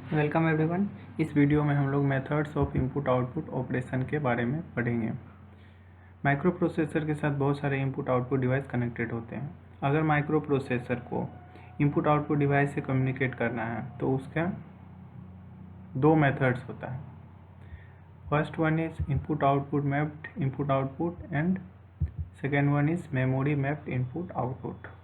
Welcome everyone. इस video में हम लोग methods of input output operation के बारे में पढ़ेंगे। माइक्रो प्रोसेसर के साथ बहुत सारे इनपुट आउटपुट डिवाइस कनेक्टेड होते हैं। अगर माइक्रो प्रोसेसर को इनपुट आउटपुट डिवाइस से कम्युनिकेट करना है तो उसका दो मेथड्स होता है। First one is input output mapped input output and second one is memory mapped input output.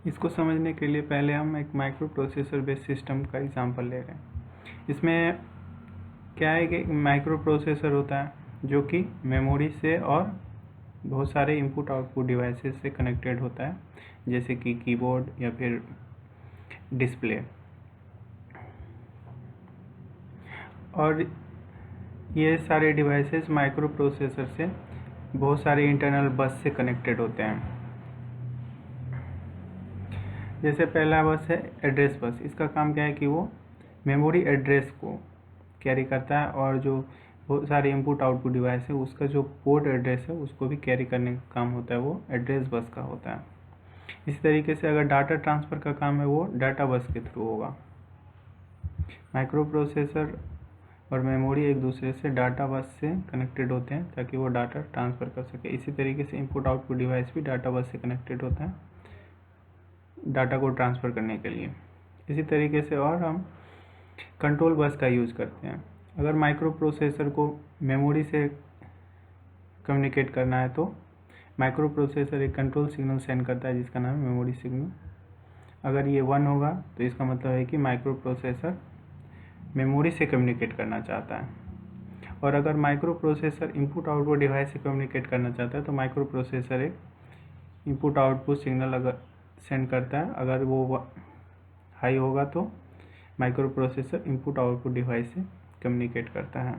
इसको समझने के लिए पहले हम एक माइक्रो प्रोसेसर बेस्ड सिस्टम का एग्जांपल ले रहे हैं। इसमें क्या है कि माइक्रो प्रोसेसर होता है जो कि मेमोरी से और बहुत सारे इनपुट आउटपुट डिवाइसेस से कनेक्टेड होता है, जैसे कि कीबोर्ड या फिर डिस्प्ले। और ये सारे डिवाइसेस माइक्रो प्रोसेसर से बहुत सारे इंटरनल बस से कनेक्टेड होते हैं। जैसे पहला बस है एड्रेस बस। इसका काम क्या है कि वो मेमोरी एड्रेस को कैरी करता है और जो बहुत सारे इनपुट आउटपुट डिवाइस है उसका जो पोर्ट एड्रेस है उसको भी कैरी करने का काम होता है, वो एड्रेस बस का होता है। इसी तरीके से अगर डाटा ट्रांसफ़र का काम है वो डाटा बस के थ्रू होगा। माइक्रो प्रोसेसर और मेमोरी एक दूसरे से डाटा बस से कनेक्टेड होते हैं ताकि वो डाटा ट्रांसफ़र कर सके। इसी तरीके से इनपुट आउटपुट डिवाइस भी डाटा बस से कनेक्टेड होता है डाटा को ट्रांसफ़र करने के लिए। इसी तरीके से और हम कंट्रोल बस का यूज़ करते हैं। अगर माइक्रो प्रोसेसर को मेमोरी से कम्युनिकेट करना है तो माइक्रो प्रोसेसर एक कंट्रोल सिग्नल सेंड करता है जिसका नाम है मेमोरी सिग्नल। अगर ये 1 होगा तो इसका मतलब है कि माइक्रो प्रोसेसर मेमोरी से कम्युनिकेट करना चाहता है। और अगर micro processor input output device से कम्युनिकेट करना चाहता है तो माइक्रो प्रोसेसर एक इनपुट आउटपुट सिग्नल अगर सेंड करता है। अगर वो हाई होगा तो micro processor input output device से कम्युनिकेट करता है।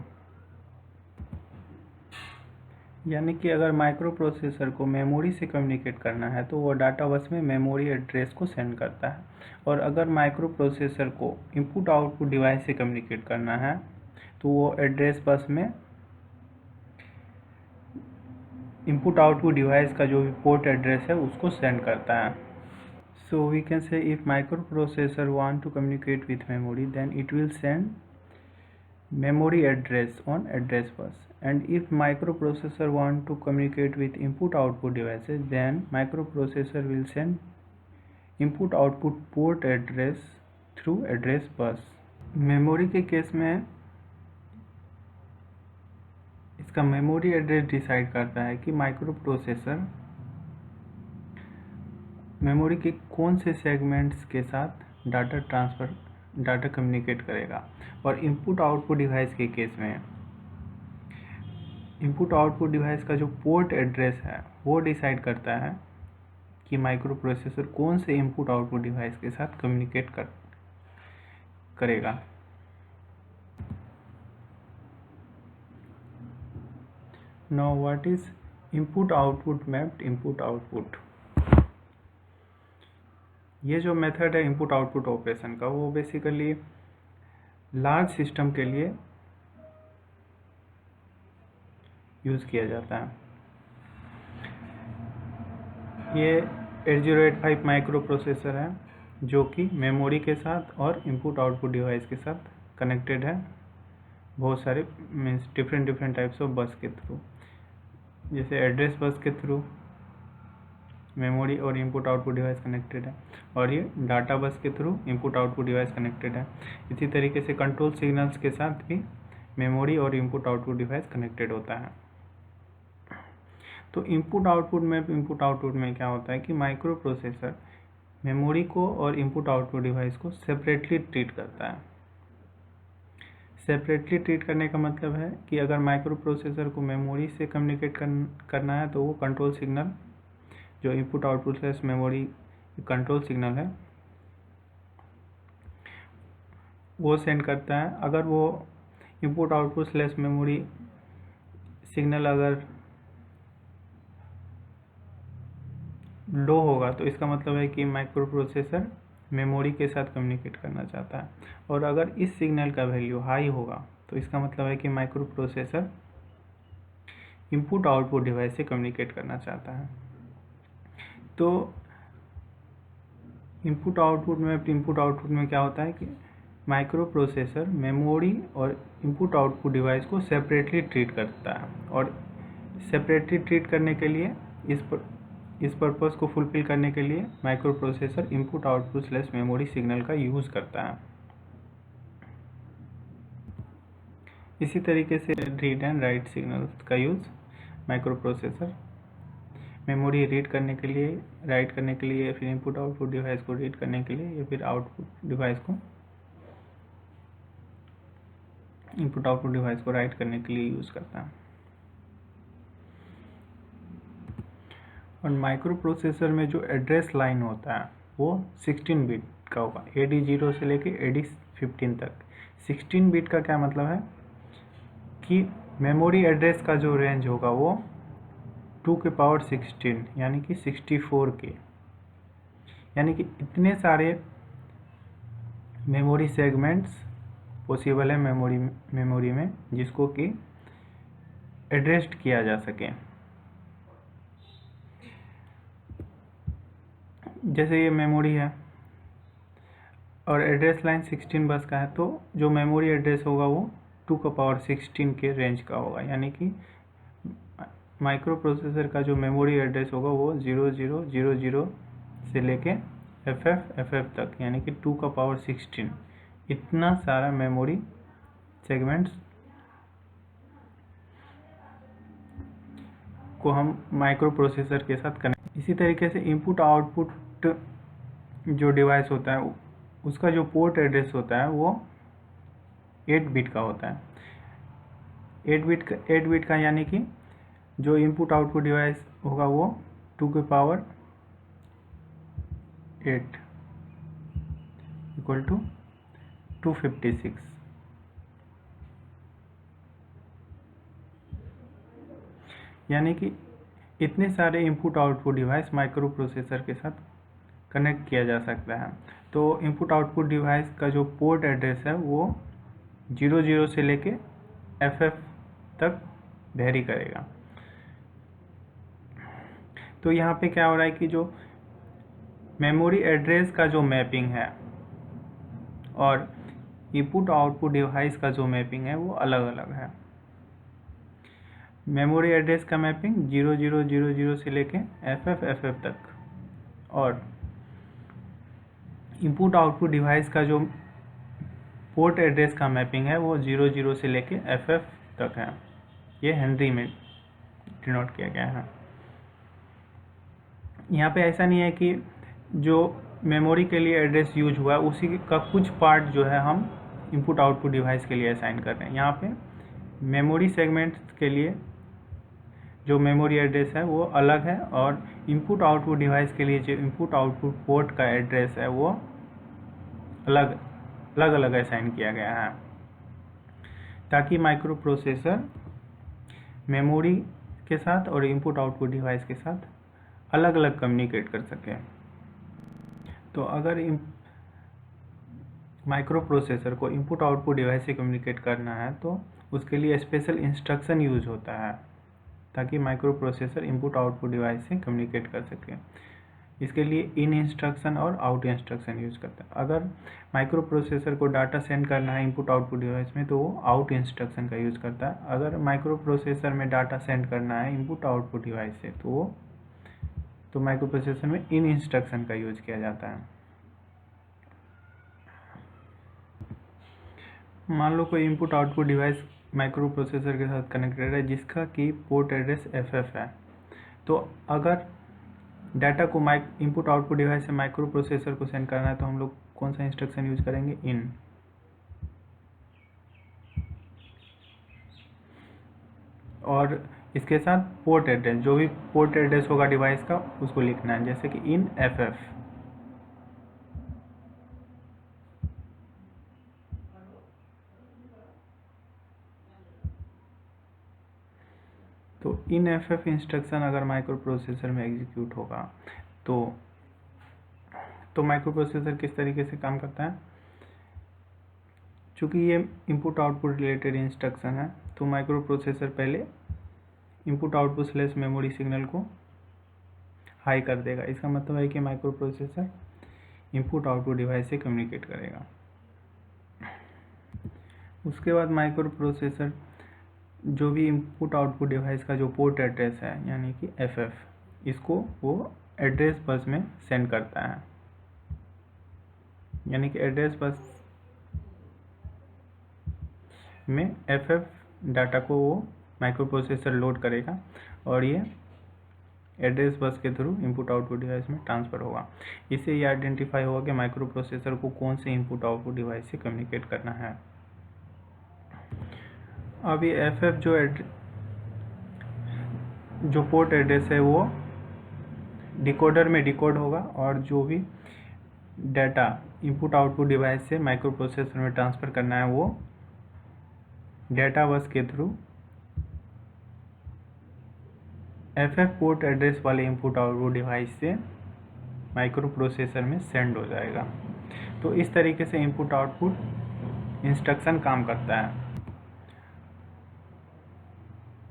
यानी कि अगर माइक्रो प्रोसेसर को मेमोरी से कम्युनिकेट करना है तो वो डाटा बस में मेमोरी एड्रेस को सेंड करता है। और अगर माइक्रो प्रोसेसर को इनपुट आउटपुट डिवाइस से कम्युनिकेट करना है तो वो एड्रेस बस में इनपुट आउटपुट डिवाइस का जो भी पोर्ट एड्रेस है उसको सेंड करता है। So we can say if microprocessor want to communicate with memory, then it will send memory address on address bus. And if microprocessor want to communicate with input output devices, then microprocessor will send input output port address through address bus. Memory के case में इसका memory address decide करता है कि micro processor memory के कौन से segments के साथ डाटा कम्युनिकेट करेगा। और इनपुट आउटपुट डिवाइस के केस में इनपुट आउटपुट डिवाइस का जो पोर्ट एड्रेस है वो डिसाइड करता है कि माइक्रो प्रोसेसर कौन से इनपुट आउटपुट डिवाइस के साथ कम्युनिकेट करेगा। Now what is input output mapped input output. ये जो मेथड है इनपुट आउटपुट ऑपरेशन का वो बेसिकली लार्ज सिस्टम के लिए यूज़ किया जाता है। ये 8085 माइक्रो प्रोसेसर है जो कि मेमोरी के साथ और इनपुट आउटपुट डिवाइस के साथ कनेक्टेड है बहुत सारे मीन्स डिफरेंट टाइप्स ऑफ बस के थ्रू। जैसे एड्रेस बस के थ्रू मेमोरी और इनपुट आउटपुट डिवाइस कनेक्टेड है और ये डाटा बस के through input output device connected है। इसी तरीके से कंट्रोल सिग्नल्स के साथ भी मेमोरी और इनपुट आउटपुट डिवाइस कनेक्टेड होता है। तो इनपुट आउटपुट में क्या होता है कि माइक्रो प्रोसेसर मेमोरी को और इनपुट आउटपुट डिवाइस को सेपरेटली ट्रीट करता है। सेपरेटली ट्रीट करने का मतलब है कि अगर माइक्रो प्रोसेसर को मेमोरी से कम्युनिकेट करना है तो वो कंट्रोल सिग्नल जो input output slash memory control signal है वो सेंड करता है। अगर वो input output slash memory signal अगर लो होगा तो इसका मतलब है कि माइक्रो प्रोसेसर मेमोरी के साथ कम्युनिकेट करना चाहता है। और अगर इस सिग्नल का वैल्यू हाई होगा तो इसका मतलब है कि micro processor input output device से कम्युनिकेट करना चाहता है। तो इनपुट आउटपुट में क्या होता है कि माइक्रो प्रोसेसर मेमोरी और इनपुट आउटपुट डिवाइस को सेपरेटली ट्रीट करता है, और सेपरेटली ट्रीट करने के लिए इस पर्पस को फुलफिल करने के लिए micro processor input output slash memory signal का यूज़ करता है। इसी तरीके से रीड एंड राइट सिग्नल का use micro processor memory read करने के लिए, राइट करने के लिए, फिर इनपुट आउटपुट डिवाइस को रीड करने के लिए, या फिर आउटपुट डिवाइस को इनपुट आउटपुट डिवाइस को राइट करने के लिए यूज़ करता है। और माइक्रो प्रोसेसर में जो एड्रेस लाइन होता है वो 16 बिट का होगा, AD0 से लेके AD15 तक। 16 बिट का क्या मतलब है कि मेमोरी एड्रेस का जो रेंज होगा वो 2 के पावर 16 यानी कि 64 के, यानी कि इतने सारे मेमोरी सेगमेंट्स पॉसिबल है मेमोरी में जिसको कि एड्रेस्ड किया जा सके। जैसे ये मेमोरी है और एड्रेस लाइन 16 बस का है, तो जो मेमोरी एड्रेस होगा वो 2 का पावर 16 के रेंज का होगा, यानी कि माइक्रो प्रोसेसर का जो मेमोरी एड्रेस होगा वो 0000 से लेके FF तक, यानी कि 2 का पावर 16, इतना सारा मेमोरी सेगमेंट्स को हम माइक्रो प्रोसेसर के साथ कनेक्ट। इसी तरीके से इनपुट आउटपुट जो डिवाइस होता है उसका जो पोर्ट एड्रेस होता है वो 8 बिट का होता है। 8 बिट का यानी कि जो इनपुट आउटपुट डिवाइस होगा वो 2 के पावर 8 इक्वल टू 256। यानी कि इतने सारे input output device micro processor के साथ कनेक्ट किया जा सकता है। तो इनपुट आउटपुट डिवाइस का जो पोर्ट एड्रेस है वो 00 से लेके FF तक वेरी करेगा। तो यहाँ पे क्या हो रहा है कि जो मेमोरी एड्रेस का जो मैपिंग है और इनपुट आउटपुट डिवाइस का जो मैपिंग है वो अलग अलग है। मेमोरी एड्रेस का मैपिंग 0000 से लेके FF तक, और इनपुट आउटपुट डिवाइस का जो पोर्ट एड्रेस का मैपिंग है वो 00 से लेके FF तक है। ये हेनरी में डिनोट किया गया है। यहाँ पे ऐसा नहीं है कि जो मेमोरी के लिए एड्रेस यूज हुआ है उसी का कुछ पार्ट जो है हम इनपुट आउटपुट डिवाइस के लिए असाइन कर रहे हैं। यहाँ पे मेमोरी सेगमेंट्स के लिए जो मेमोरी एड्रेस है वो अलग है, और इनपुट आउटपुट डिवाइस के लिए जो इनपुट आउटपुट पोर्ट का एड्रेस है वो अलग अलग असाइन किया गया है, ताकि माइक्रो प्रोसेसर मेमोरी के साथ और इनपुट आउटपुट डिवाइस के साथ अलग अलग कम्युनिकेट कर सके। तो अगर माइक्रो प्रोसेसर को इनपुट आउटपुट डिवाइस से कम्युनिकेट करना है तो उसके लिए स्पेशल इंस्ट्रक्शन यूज होता है, ताकि micro processor input output device से कम्युनिकेट कर सके। इसके लिए इन इंस्ट्रक्शन और आउट इंस्ट्रक्शन यूज करता है। अगर माइक्रो प्रोसेसर को डाटा सेंड करना है इनपुट आउटपुट डिवाइस में तो वो आउट इंस्ट्रक्शन का यूज करता है। अगर माइक्रो प्रोसेसर में डाटा सेंड करना है इनपुट आउटपुट डिवाइस से तो माइक्रो प्रोसेसर में इन इंस्ट्रक्शन का यूज किया जाता है। मान लो कोई input output device micro processor के साथ कनेक्टेड है जिसका कि पोर्ट एड्रेस FF है। तो अगर डाटा को इनपुट आउटपुट डिवाइस से माइक्रो प्रोसेसर को सेंड करना है तो हम लोग कौन सा इंस्ट्रक्शन यूज करेंगे? इन। और इसके साथ पोर्ट एड्रेस, जो भी पोर्ट एड्रेस होगा डिवाइस का उसको लिखना है, जैसे कि इन FF। तो इन FF इंस्ट्रक्शन अगर माइक्रो प्रोसेसर में एग्जीक्यूट होगा तो माइक्रो प्रोसेसर किस तरीके से काम करता है? चूँकि ये इनपुट आउटपुट रिलेटेड इंस्ट्रक्शन है तो माइक्रो प्रोसेसर पहले input output slash memory signal को हाई कर देगा। इसका मतलब है कि micro processor input output device से कम्युनिकेट करेगा। उसके बाद माइक्रो प्रोसेसर जो भी इनपुट आउटपुट डिवाइस का जो पोर्ट एड्रेस है यानी कि FF, इसको वो एड्रेस बस में सेंड करता है, यानी कि एड्रेस बस में FF डाटा को वो माइक्रो प्रोसेसर लोड करेगा और ये एड्रेस बस के थ्रू इनपुट आउटपुट डिवाइस में ट्रांसफ़र होगा। इससे ये आइडेंटिफाई होगा कि माइक्रो प्रोसेसर को कौन से इनपुट आउटपुट डिवाइस से कम्युनिकेट करना है। अब ये FF जो पोर्ट एड्रेस है वो डिकोडर में डिकोड होगा और जो भी डाटा इनपुट आउटपुट डिवाइस से माइक्रो प्रोसेसर में ट्रांसफ़र करना है वो डाटा बस के थ्रू FF पोर्ट एड्रेस वाले इनपुट आउटपुट डिवाइस से माइक्रो प्रोसेसर में सेंड हो जाएगा। तो इस तरीके से इनपुट आउटपुट इंस्ट्रक्शन काम करता है।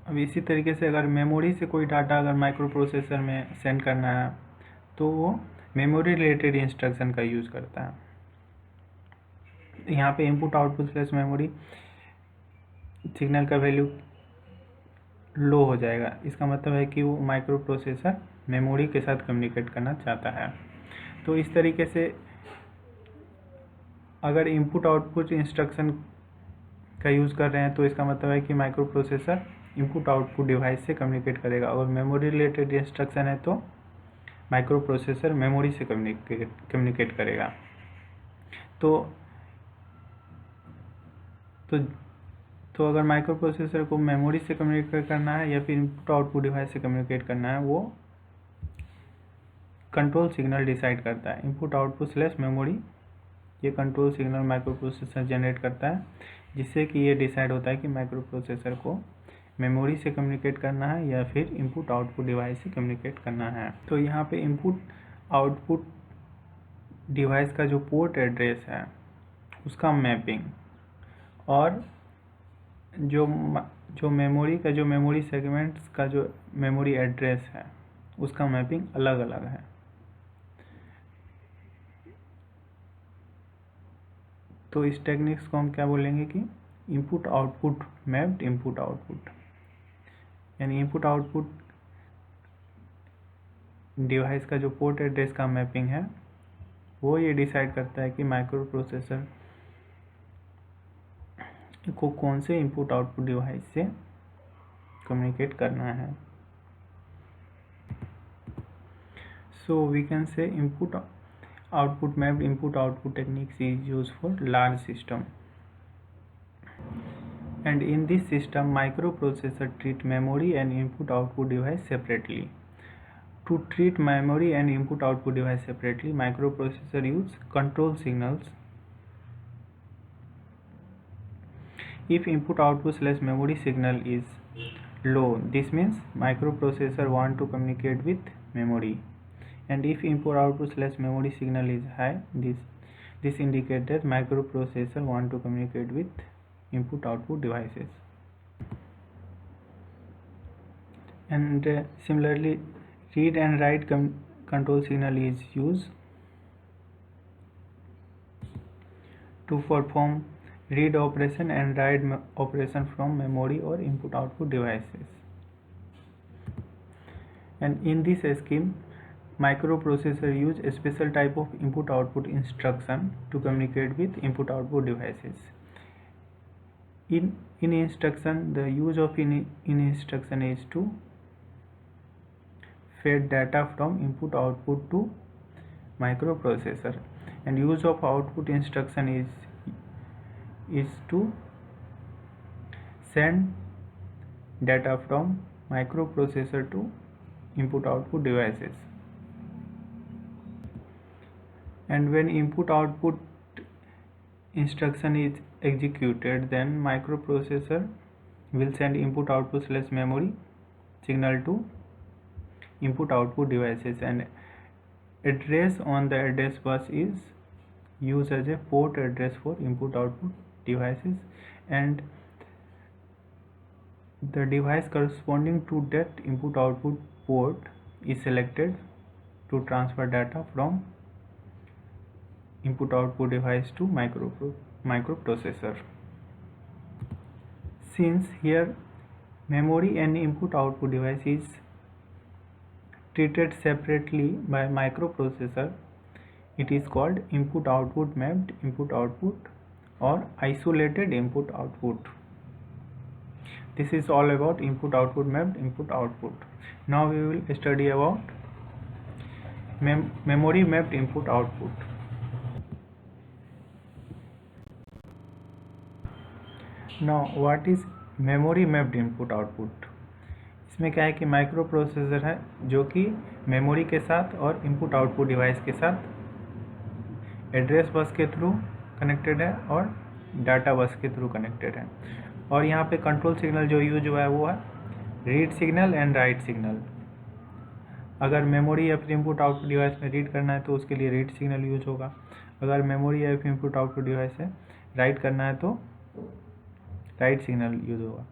अब इसी तरीके से अगर मेमोरी से कोई डाटा अगर माइक्रो प्रोसेसर में सेंड करना है तो वो मेमोरी रिलेटेड इंस्ट्रक्शन का यूज़ करता है। यहाँ पे input output slash memory signal का वैल्यू लो हो जाएगा। इसका मतलब है कि वो माइक्रो प्रोसेसर मेमोरी के साथ कम्युनिकेट करना चाहता है। तो इस तरीके से अगर इनपुट आउटपुट इंस्ट्रक्शन का यूज़ कर रहे हैं तो इसका मतलब है कि micro processor input output device से कम्युनिकेट करेगा, और मेमोरी रिलेटेड इंस्ट्रक्शन है तो माइक्रो प्रोसेसर मेमोरी से कम्युनिकेट करेगा। तो अगर माइक्रो प्रोसेसर को मेमोरी से कम्युनिकेट करना है या फिर इनपुट आउटपुट डिवाइस से कम्युनिकेट करना है, वो कंट्रोल सिग्नल डिसाइड करता है। इनपुट आउटपुट स्लैश मेमोरी ये control signal micro processor generate करता है, जिससे कि ये डिसाइड होता है कि माइक्रो प्रोसेसर को मेमोरी से कम्युनिकेट करना है या फिर इनपुट आउटपुट डिवाइस से कम्युनिकेट करना है। तो यहाँ पे इनपुट आउटपुट डिवाइस का जो पोर्ट एड्रेस है उसका मैपिंग और जो मेमोरी सेगमेंट्स का जो मेमोरी एड्रेस है उसका मैपिंग अलग अलग है। तो इस टेक्निक्स को हम क्या बोलेंगे कि input output mapped input output, यानी इनपुट आउटपुट डिवाइस का जो पोर्ट एड्रेस का मैपिंग है वो ये डिसाइड करता है कि माइक्रो प्रोसेसर को कौन से इनपुट आउटपुट डिवाइस से कम्युनिकेट करना है। So we can say input output mapped input output techniques is used for large system, and in this system microprocessor treat memory and input output device separately. To treat memory and input output device separately, microprocessor use control signals. If input output slash memory signal is low, this means microprocessor want to communicate with memory, and if input output slash memory signal is high, this indicates that microprocessor want to communicate with input output devices. And similarly, read and write control signal is used to perform read operation and write operation from memory or input output devices. And in this scheme, microprocessor use a special type of input output instruction to communicate with input output devices. In instruction, the use of in instruction is to feed data from input output to microprocessor, and use of output instruction is to send data from microprocessor to input output devices. And when input output instruction is executed, then microprocessor will send input output slash memory signal to input output devices, and address on the address bus is used as a port address for input output devices, and the device corresponding to that input output port is selected to transfer data from input output device to microprocessor. Since here memory and input output device is treated separately by microprocessor, it is called input output mapped input output or isolated input output. This is all about input output mapped input output. Now we will study about memory mapped input output. Now what is memory mapped input output? इसमें क्या है कि micro processor है जो कि memory के साथ और इनपुट आउटपुट डिवाइस के साथ एड्रेस बस के थ्रू कनेक्टेड है और डाटा बस के थ्रू कनेक्टेड है। और यहाँ पे कंट्रोल सिग्नल जो यूज हुआ है वो है read signal and write signal. अगर मेमोरी या फिर इनपुट आउटपुट डिवाइस में रीड करना है तो उसके लिए रीड सिग्नल यूज होगा। अगर मेमोरी या फिर इनपुट आउटपुट डिवाइस से राइट करना है तो राइट सिग्नल यूज होगा।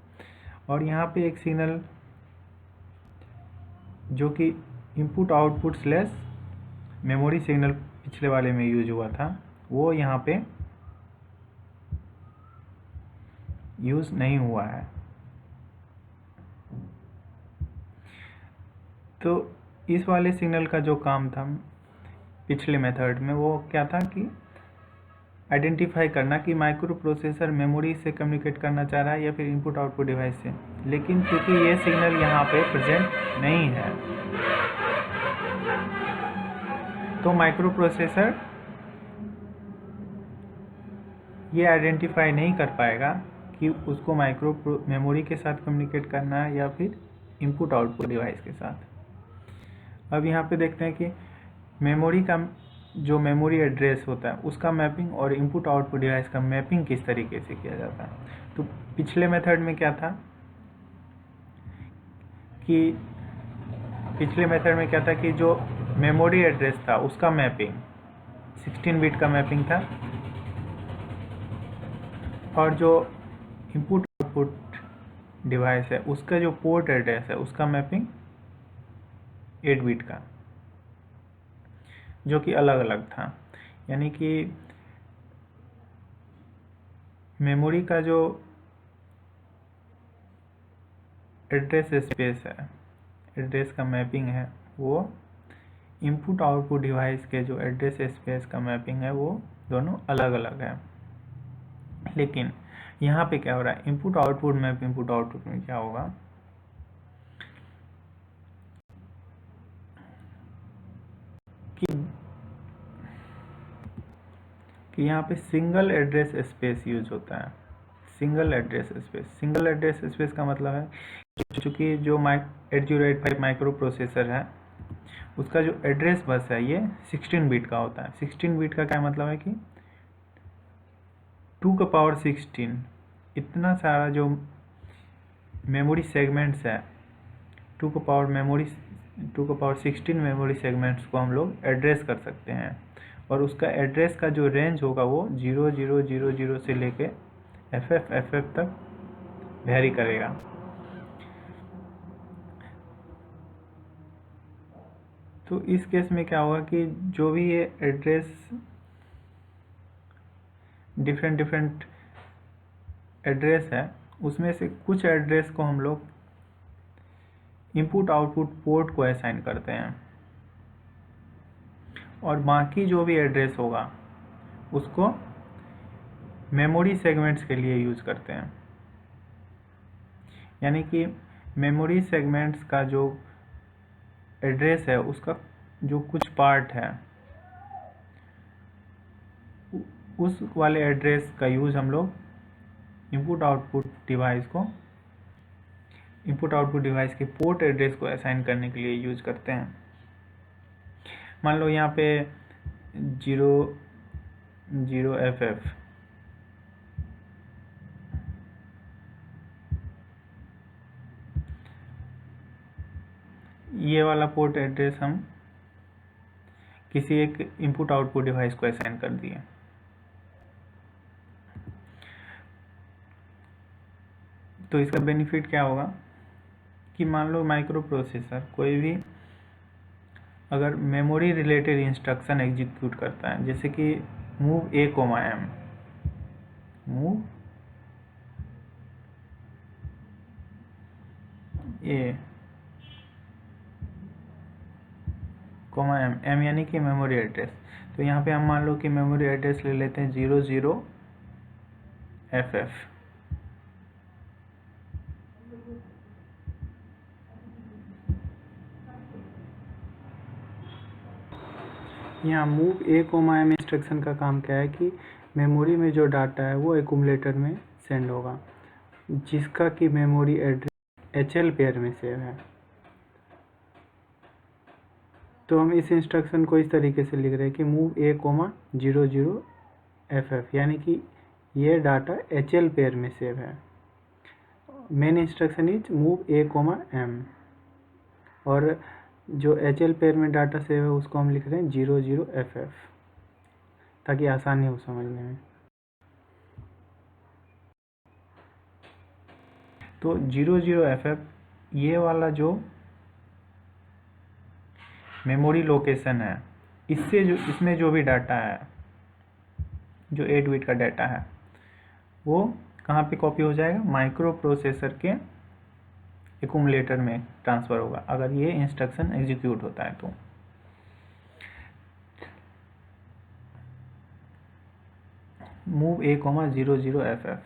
और यहाँ पे एक सिग्नल जो कि input output slash memory signal पिछले वाले में यूज हुआ था वो यहाँ पे यूज नहीं हुआ है। तो इस वाले सिग्नल का जो काम था पिछले मेथड में वो क्या था कि आइडेंटिफाई करना कि माइक्रो प्रोसेसर मेमोरी से कम्युनिकेट करना चाह रहा है या फिर इनपुट आउटपुट डिवाइस से। लेकिन क्योंकि ये सिग्नल यहाँ पे प्रेजेंट नहीं है तो माइक्रो प्रोसेसर ये आइडेंटिफाई नहीं कर पाएगा कि उसको मेमोरी के साथ कम्युनिकेट करना है या फिर इनपुट आउटपुट डिवाइस के साथ। अब यहाँ पे देखते हैं कि मेमोरी का जो मेमोरी एड्रेस होता है उसका मैपिंग और इनपुट आउटपुट डिवाइस का मैपिंग किस तरीके से किया जाता है। तो पिछले मेथड में क्या था कि जो मेमोरी एड्रेस था उसका मैपिंग 16 बिट का मैपिंग था और जो इनपुट आउटपुट डिवाइस है उसका जो पोर्ट एड्रेस है उसका मैपिंग 8 बिट का, जो कि अलग अलग था। यानी कि मेमोरी का जो एड्रेस स्पेस है, एड्रेस का मैपिंग है, वो इनपुट आउटपुट डिवाइस के जो एड्रेस स्पेस का मैपिंग है वो दोनों अलग अलग है। लेकिन यहाँ पे क्या हो रहा है, input output map input output में क्या होगा कि यहाँ पे सिंगल एड्रेस स्पेस यूज होता है। सिंगल एड्रेस स्पेस का मतलब है चूँकि जो 8085 माइक्रो प्रोसेसर है उसका जो एड्रेस बस है ये 16 बिट का होता है। 16 बिट का क्या मतलब है कि 2^16 इतना सारा जो मेमोरी सेगमेंट्स है 2^16 मेमोरी सेगमेंट्स को हम लोग एड्रेस कर सकते हैं। और उसका एड्रेस का जो रेंज होगा वो 0000 से लेके FF तक वेरी करेगा। तो इस केस में क्या होगा कि जो भी ये एड्रेस डिफरेंट एड्रेस है उसमें से कुछ एड्रेस को हम लोग इनपुट आउटपुट पोर्ट को असाइन करते हैं और बाकी जो भी एड्रेस होगा उसको मेमोरी सेगमेंट्स के लिए यूज करते हैं। यानी कि मेमोरी सेगमेंट्स का जो एड्रेस है उसका जो कुछ पार्ट है उस वाले एड्रेस का यूज हम लोग इनपुट आउटपुट डिवाइस के पोर्ट एड्रेस को असाइन करने के लिए यूज करते हैं। मान लो यहाँ पे 00FF ये वाला पोर्ट एड्रेस हम किसी एक इनपुट आउटपुट डिवाइस को असाइन कर दिए। तो इसका बेनिफिट क्या होगा कि मान लो माइक्रो प्रोसेसर कोई भी अगर मेमोरी रिलेटेड इंस्ट्रक्शन एग्जीक्यूट करता है, जैसे कि move A comma M, move A comma M, M यानी कि मेमोरी एड्रेस। तो यहाँ पे हम मान लो कि मेमोरी एड्रेस ले लेते हैं 00FF। यहाँ move A comma M instruction का काम क्या है कि मेमोरी में जो डाटा है वो एक्यूमुलेटर में सेंड होगा, जिसका कि मेमोरी एड्रेस HL पेयर में सेव है। तो हम इस इंस्ट्रक्शन को इस तरीके से लिख रहे हैं कि मूव ए कोमा 00FF, यानी कि ये डाटा HL पेयर में सेव है। Main instruction is move A comma M, और जो HL पेयर में डाटा सेव है उसको हम लिख रहे हैं 00FF, ताकि आसानी हो समझने में। तो 00FF ये वाला जो मेमोरी लोकेशन है, इसमें जो भी डाटा है, जो 8 बिट का डाटा है, वो कहाँ पे कॉपी हो जाएगा? माइक्रो प्रोसेसर के एक्यूमुलेटर में ट्रांसफ़र होगा, अगर ये इंस्ट्रक्शन एग्जीक्यूट होता है तो। Move A coma 00FF।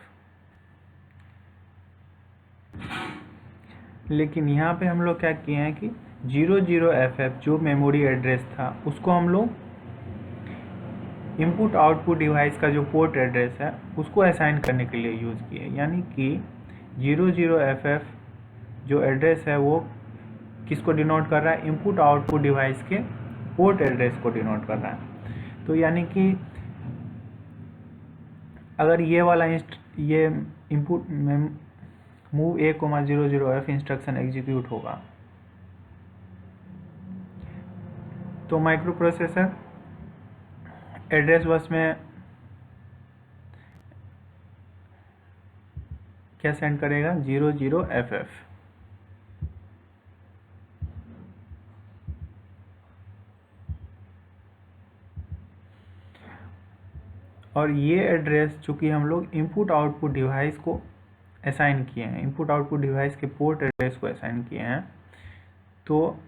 लेकिन यहाँ पे हम लोग क्या किए हैं कि 00FF जो मेमोरी एड्रेस था उसको हम लोग इनपुट आउटपुट डिवाइस का जो पोर्ट एड्रेस है उसको असाइन करने के लिए यूज़ किए। यानी कि 00FF जो एड्रेस है वो किसको डिनोट कर रहा है? इनपुट आउटपुट डिवाइस के पोर्ट एड्रेस को डिनोट कर रहा है। तो यानी कि अगर ये वाला ये input move A coma 00F instruction execute होगा तो माइक्रो प्रोसेसर एड्रेस बस में क्या सेंड करेगा? 00FF। और ये एड्रेस चूँकि हम लोग इनपुट आउटपुट डिवाइस को असाइन किए हैं, इनपुट आउटपुट डिवाइस के पोर्ट एड्रेस को असाइन किए हैं, तो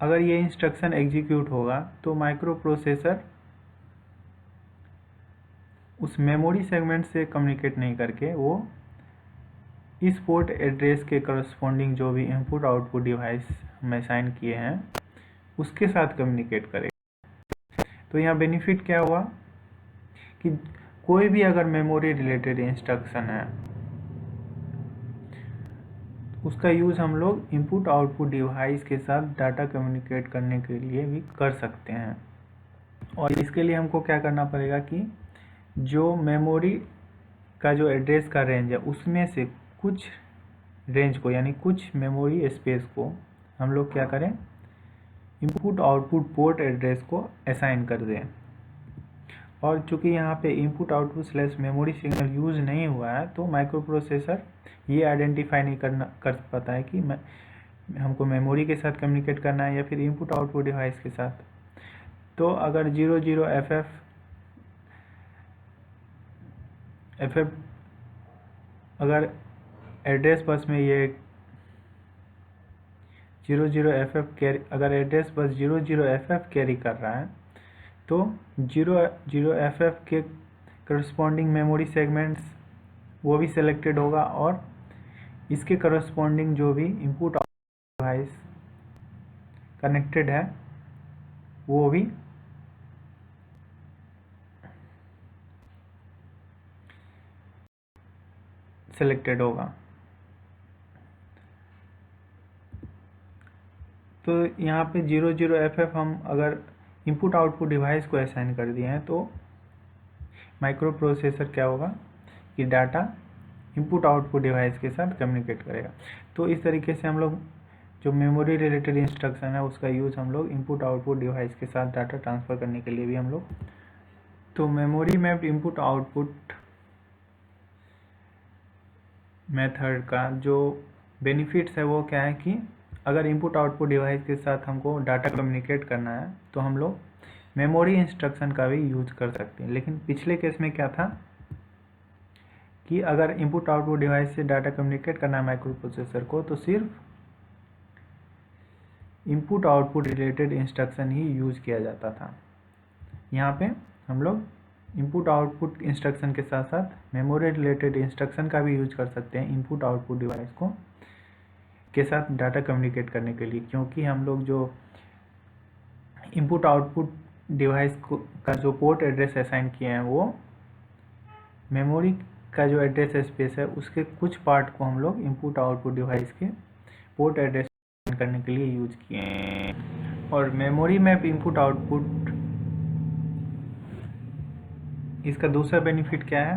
अगर ये इंस्ट्रक्शन एग्जीक्यूट होगा तो माइक्रो प्रोसेसर उस मेमोरी सेगमेंट से कम्युनिकेट नहीं करके वो इस पोर्ट एड्रेस के करस्पॉन्डिंग जो भी इनपुट आउटपुट डिवाइस हम असाइन किए हैं उसके साथ कम्युनिकेट करेगा। तो यहाँ बेनिफिट क्या हुआ कि कोई भी अगर मेमोरी रिलेटेड इंस्ट्रक्शन है उसका यूज़ हम लोग इनपुट आउटपुट डिवाइस के साथ डाटा कम्युनिकेट करने के लिए भी कर सकते हैं। और इसके लिए हमको क्या करना पड़ेगा कि जो मेमोरी का जो एड्रेस का रेंज है उसमें से कुछ रेंज को, यानी कुछ मेमोरी स्पेस को हम लोग क्या करें? इनपुट आउटपुट पोर्ट एड्रेस को असाइन कर दें। और चूँकि यहाँ पे input output slash memory signal use नहीं हुआ है तो माइक्रो प्रोसेसर ये आइडेंटिफाई नहीं कर पाता है कि हमको मेमोरी के साथ कम्युनिकेट करना है या फिर इनपुट आउटपुट डिवाइस के साथ। तो अगर 00FF अगर एड्रेस बस में ये 00FF कैरी, अगर एड्रेस बस 00FF कैरी कर रहा है तो 00FF के करस्पॉन्डिंग मेमोरी सेगमेंट्स वो भी सिलेक्टेड होगा और इसके करस्पॉन्डिंग जो भी इनपुट डिवाइस कनेक्टेड है वो भी सिलेक्टेड होगा। तो यहाँ पे 00FF हम अगर इनपुट आउटपुट डिवाइस को असाइन कर दिए हैं तो माइक्रो प्रोसेसर क्या होगा कि डाटा इनपुट आउटपुट डिवाइस के साथ कम्युनिकेट करेगा। तो इस तरीके से हम लोग जो मेमोरी रिलेटेड इंस्ट्रक्शन है उसका यूज़ हम लोग इनपुट आउटपुट डिवाइस के साथ डाटा ट्रांसफ़र करने के लिए भी हम लोग। तो memory mapped input output method का जो बेनिफिट्स है वो क्या है कि अगर इनपुट आउटपुट डिवाइस के साथ हमको डाटा कम्युनिकेट करना है तो हम लोग मेमोरी इंस्ट्रक्शन का भी यूज कर सकते हैं। लेकिन पिछले केस में क्या था कि अगर इनपुट आउटपुट डिवाइस से डाटा कम्युनिकेट करना है माइक्रो प्रोसेसर को, तो सिर्फ इनपुट आउटपुट रिलेटेड इंस्ट्रक्शन ही यूज किया जाता था। यहाँ पे हम लोग इनपुट आउटपुट इंस्ट्रक्शन के साथ साथ मेमोरी रिलेटेड इंस्ट्रक्शन का भी यूज कर सकते हैं इनपुट आउटपुट डिवाइस को के साथ डाटा कम्युनिकेट करने के लिए, क्योंकि हम लोग जो इनपुट आउटपुट डिवाइस को का जो पोर्ट एड्रेस असाइन किए हैं वो मेमोरी का जो एड्रेस स्पेस है उसके कुछ पार्ट को हम लोग इनपुट आउटपुट डिवाइस के पोर्ट एड्रेस करने के लिए यूज किए हैं। और मेमोरी मैप इनपुट आउटपुट, इसका दूसरा बेनिफिट क्या है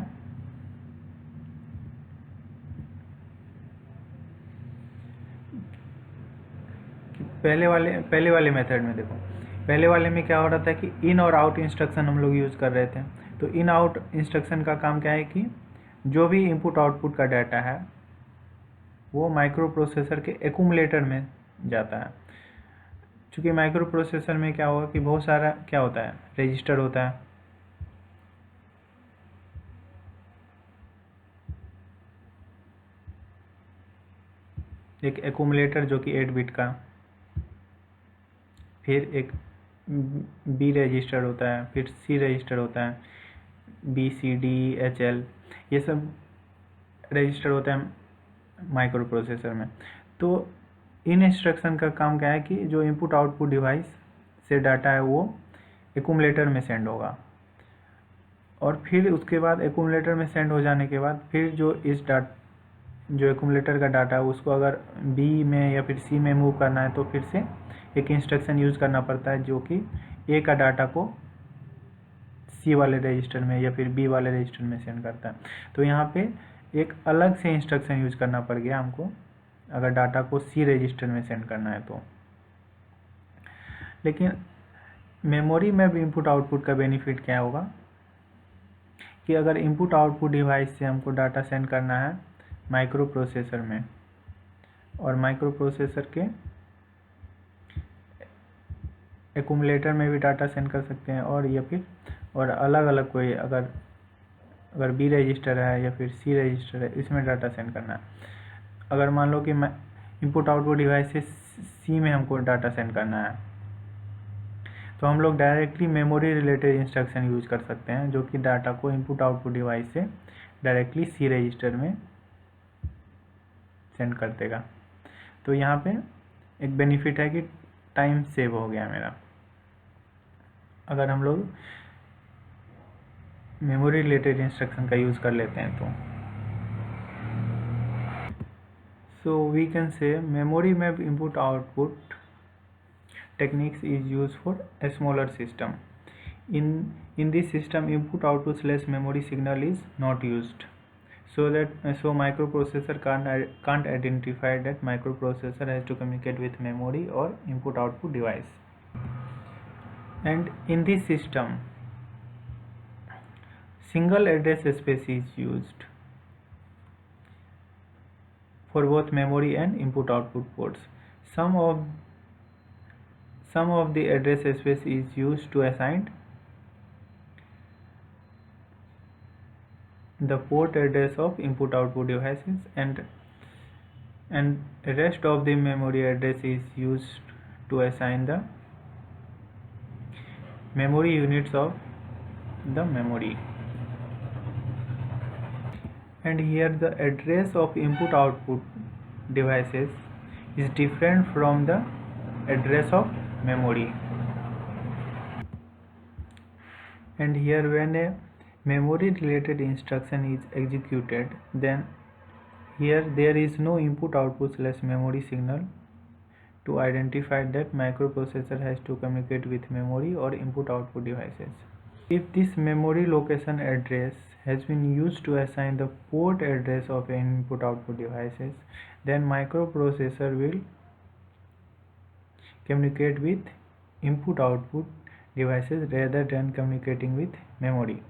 कि पहले वाले मेथड में देखो, पहले वाले में क्या हो रहा था कि इन और आउट इंस्ट्रक्शन हम लोग यूज कर रहे थे। तो इन आउट इंस्ट्रक्शन का काम क्या है कि जो भी इनपुट आउटपुट का डाटा है वो माइक्रो प्रोसेसर के एक्यूमुलेटर में जाता है। चूँकि माइक्रो प्रोसेसर में क्या होगा कि बहुत सारा क्या होता है, रजिस्टर होता है, एक एक्यूमुलेटर जो कि 8 बिट का, फिर एक बी रजिस्टर होता है, फिर सी रजिस्टर होता है, B C D H L, ये सब रजिस्टर होता है माइक्रो प्रोसेसर में। तो इन इंस्ट्रक्शन का काम क्या है कि जो इनपुट आउटपुट डिवाइस से डाटा है वो एक्यूमुलेटर में सेंड होगा, और फिर उसके बाद एक्यूमुलेटर में सेंड हो जाने के बाद फिर जो एक्यूमुलेटर का डाटा है उसको अगर बी में या फिर सी में मूव करना है तो फिर से एक इंस्ट्रक्शन यूज़ करना पड़ता है जो कि ए का डाटा को सी वाले रजिस्टर में या फिर बी वाले रजिस्टर में सेंड करता है। तो यहाँ पे एक अलग से इंस्ट्रक्शन यूज़ करना पड़ गया हमको अगर डाटा को सी रजिस्टर में सेंड करना है तो। लेकिन मेमोरी में भी इनपुट आउटपुट का बेनिफिट क्या होगा कि अगर इनपुट आउटपुट डिवाइस से हमको डाटा सेंड करना है माइक्रो प्रोसेसर में, और माइक्रो प्रोसेसर के एक्यूमुलेटर में भी डाटा सेंड कर सकते हैं, और या फिर और अलग अलग कोई अगर बी रजिस्टर है या फिर सी रजिस्टर है इसमें डाटा सेंड करना है। अगर मान लो कि इनपुट आउटपुट डिवाइस से सी में हमको डाटा सेंड करना है तो हम लोग directly memory related instruction use कर सकते हैं जो कि डाटा को इनपुट आउटपुट डिवाइस से डायरेक्टली सी रजिस्टर में सेंड कर देगा। तो यहाँ पे एक बेनिफिट है कि टाइम सेव हो गया मेरा अगर हम लोग मेमोरी रिलेटेड इंस्ट्रक्शन का यूज़ कर लेते हैं तो। So we can say memory map input output techniques is used for a smaller system. In this system input output / memory signal is not used, so microprocessor can't identify that microprocessor has to communicate with memory or input output device. And in this system single address space is used for both memory and input output ports. Some of the address space is used to assign the port address of input output devices, and rest of the memory address is used to assign the memory units of the memory. And here the address of input output devices is different from the address of memory. And here when a memory related instruction is executed, then here there is no input output / memory signal to identify that microprocessor has to communicate with memory or input output devices. If this memory location address has been used to assign the port address of input output devices, then microprocessor will communicate with input output devices rather than communicating with memory.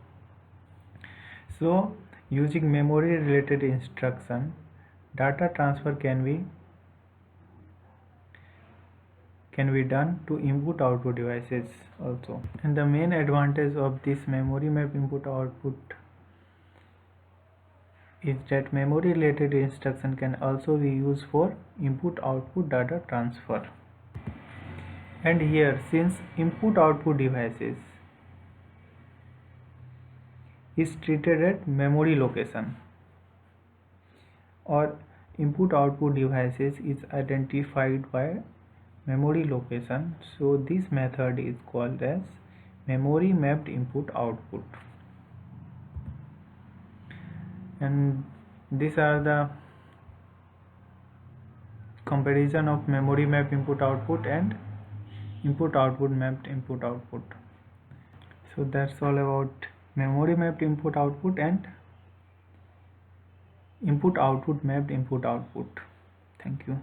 So using memory related instruction, data transfer can can be done to input output devices also. And the main advantage of this memory map input output is that memory related instruction can also be used for input output data transfer. And here, since input output devices is treated at memory location, or input output devices is identified by memory location, so this method is called as memory mapped input output. And these are the comparison of memory mapped input output and input output mapped input output. So that's all about memory mapped input output and input output mapped input output. Thank you.